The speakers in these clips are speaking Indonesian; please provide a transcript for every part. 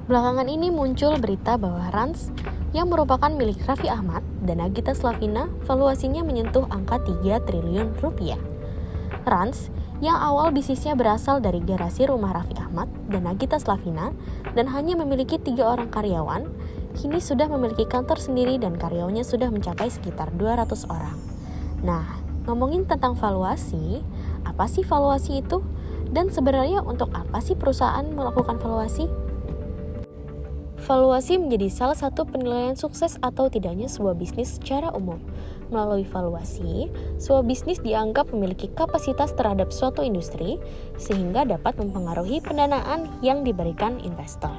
Belakangan ini muncul berita bahwa Rans yang merupakan milik Raffi Ahmad dan Nagita Slavina valuasinya menyentuh angka 3 triliun rupiah. Rans yang awal bisnisnya berasal dari garasi rumah Raffi Ahmad dan Nagita Slavina dan hanya memiliki 3 orang karyawan, kini sudah memiliki kantor sendiri dan karyawannya sudah mencapai sekitar 200 orang. Nah, ngomongin tentang valuasi, apa sih valuasi itu? Dan sebenarnya untuk apa sih perusahaan melakukan valuasi? Valuasi menjadi salah satu penilaian sukses atau tidaknya sebuah bisnis secara umum. Melalui valuasi, sebuah bisnis dianggap memiliki kapasitas terhadap suatu industri sehingga dapat mempengaruhi pendanaan yang diberikan investor.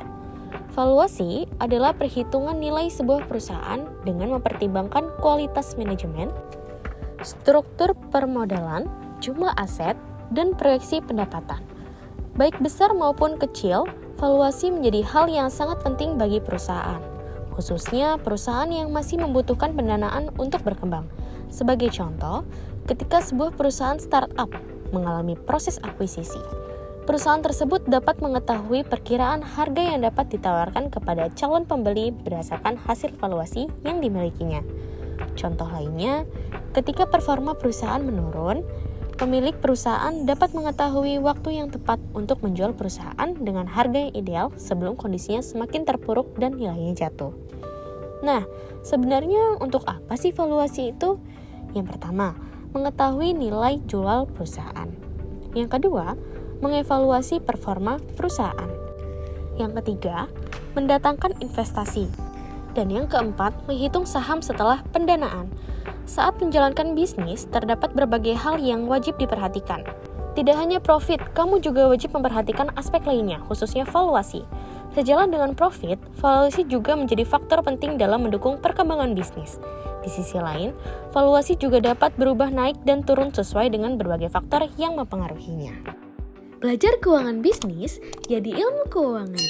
Valuasi adalah perhitungan nilai sebuah perusahaan dengan mempertimbangkan kualitas manajemen, struktur permodalan, jumlah aset, dan proyeksi pendapatan. Baik besar maupun kecil, valuasi menjadi hal yang sangat penting bagi perusahaan, khususnya perusahaan yang masih membutuhkan pendanaan untuk berkembang. Sebagai contoh, ketika sebuah perusahaan startup mengalami proses akuisisi, perusahaan tersebut dapat mengetahui perkiraan harga yang dapat ditawarkan kepada calon pembeli berdasarkan hasil valuasi yang dimilikinya. Contoh lainnya, ketika performa perusahaan menurun, pemilik perusahaan dapat mengetahui waktu yang tepat untuk menjual perusahaan dengan harga yang ideal sebelum kondisinya semakin terpuruk dan nilainya jatuh. Nah, sebenarnya untuk apa sih valuasi itu? Yang pertama, mengetahui nilai jual perusahaan. Yang kedua, mengevaluasi performa perusahaan. Yang ketiga, mendatangkan investasi. Dan yang keempat, menghitung saham setelah pendanaan. Saat menjalankan bisnis, terdapat berbagai hal yang wajib diperhatikan. Tidak hanya profit, kamu juga wajib memperhatikan aspek lainnya, khususnya valuasi. Sejalan dengan profit, valuasi juga menjadi faktor penting dalam mendukung perkembangan bisnis. Di sisi lain, valuasi juga dapat berubah naik dan turun sesuai dengan berbagai faktor yang mempengaruhinya. Belajar keuangan bisnis, jadi ilmu keuangan.